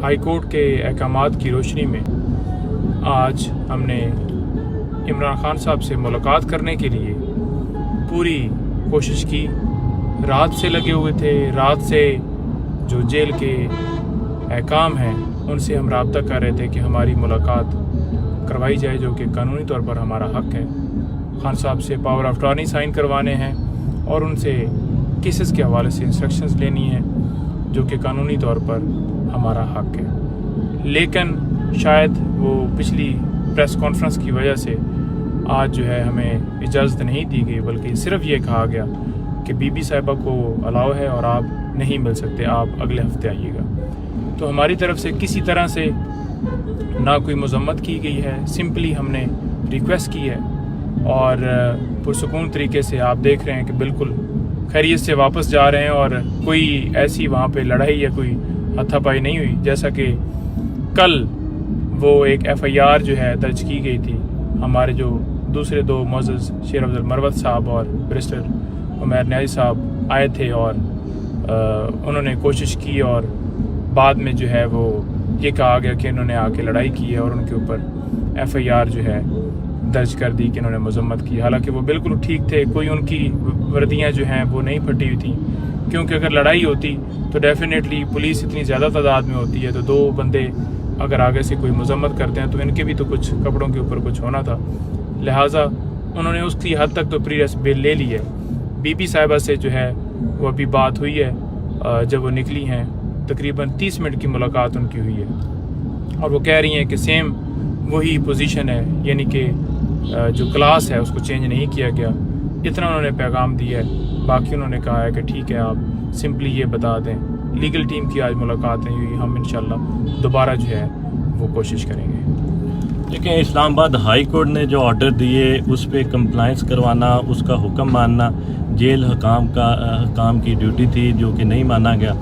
High court के अहकामात की रोशनी में आज हमने इमरान खान साहब से मुलाकात करने के लिए पूरी कोशिश की। रात से लगे हुए थे, रात से जो जेल के अहकाम हैं उनसे हम रब्ता कर रहे थे कि हमारी मुलाकात करवाई जाए, जो कि कानूनी तौर पर हमारा हक़ है। खान साहब से पावर ऑफ अटॉर्नी साइन करवाने हैं और उनसे केसेस के हवाले से इंस्ट्रक्शंस लेनी है, जो कि कानूनी तौर पर हमारा हक़ है। लेकिन शायद वो पिछली प्रेस कॉन्फ्रेंस की वजह से आज जो है हमें इजाज़त नहीं दी गई, बल्कि सिर्फ ये कहा गया कि बीबी साहिबा को अलाउ है और आप नहीं मिल सकते, आप अगले हफ्ते आइएगा। तो हमारी तरफ से किसी तरह से ना कोई मज़म्मत की गई है, सिंपली हमने रिक्वेस्ट की है और पुरसुकून तरीके से आप देख रहे हैं कि बिल्कुल खैरियत से वापस जा रहे हैं और कोई ऐसी वहाँ पे लड़ाई या कोई हाथापाई नहीं हुई। जैसा कि कल वो एक FIR जो है दर्ज की गई थी, हमारे जो दूसरे दो मोअज़्ज़ज़ शेर अफजल मरवत साहब और बैरिस्टर उमैर न्याज़ी साहब आए थे और उन्होंने कोशिश की और बाद में जो है वो ये कहा गया कि इन्होंने आके लड़ाई की है और उनके ऊपर FIR जो है दर्ज कर दी कि इन्होंने मजम्मत की। हालांकि वो बिल्कुल ठीक थे, कोई उनकी वर्दियाँ जो हैं वो नहीं फटी हुई थी, क्योंकि अगर लड़ाई होती तो डेफिनेटली पुलिस इतनी ज़्यादा तादाद में होती है, तो दो बंदे अगर आगे से कोई मजम्मत करते हैं तो इनके भी तो कुछ कपड़ों के ऊपर कुछ होना था। लिहाजा उन्होंने उसकी हद तक तो प्री अरेस्ट बेल ले ली है। बीबी साहिबा से जो है वो अभी बात हुई है, जब वो निकली हैं तकरीबन 30 मिनट की मुलाकात उनकी हुई है और वो कह रही हैं कि सेम वही पोजीशन है, यानी कि जो क्लास है उसको चेंज नहीं किया गया। इतना उन्होंने पैगाम दिया है। बाकी उन्होंने कहा है कि ठीक है, आप सिंपली ये बता दें, लीगल टीम की आज मुलाकात नहीं हुई, हम इंशाल्लाह दोबारा जो है वो कोशिश करेंगे। लेकिन इस्लामाबाद हाई कोर्ट ने जो ऑर्डर दिए उस पर कंप्लाइंस करवाना, उसका हुक्म मानना जेल हकाम की ड्यूटी थी, जो कि नहीं माना गया।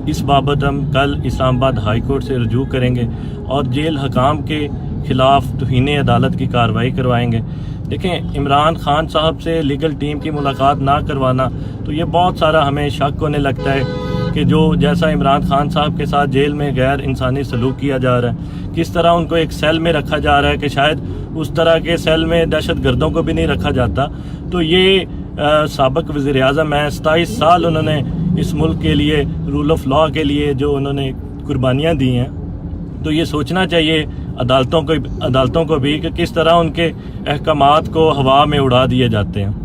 इस बाबत हम कल इस्लामाबाद हाई कोर्ट से रजू करेंगे और जेल हकाम के ख़िलाफ़ तौहीन अदालत की कार्रवाई करवाएंगे। देखें, इमरान खान साहब से लीगल टीम की मुलाकात ना करवाना, तो ये बहुत सारा हमें शक होने लगता है कि जो जैसा इमरान खान साहब के साथ जेल में गैर इंसानी सलूक किया जा रहा है, किस तरह उनको एक सेल में रखा जा रहा है कि शायद उस तरह के सेल में दहशत गर्दों को भी नहीं रखा जाता। तो ये साबिक वज़ीर आज़म है, 27 साल उन्होंने इस मुल्क के लिए रूल ऑफ लॉ के लिए जो उन्होंने कुर्बानियाँ दी हैं, तो ये सोचना चाहिए अदालतों को भी कि किस तरह उनके अहकामात को हवा में उड़ा दिए जाते हैं।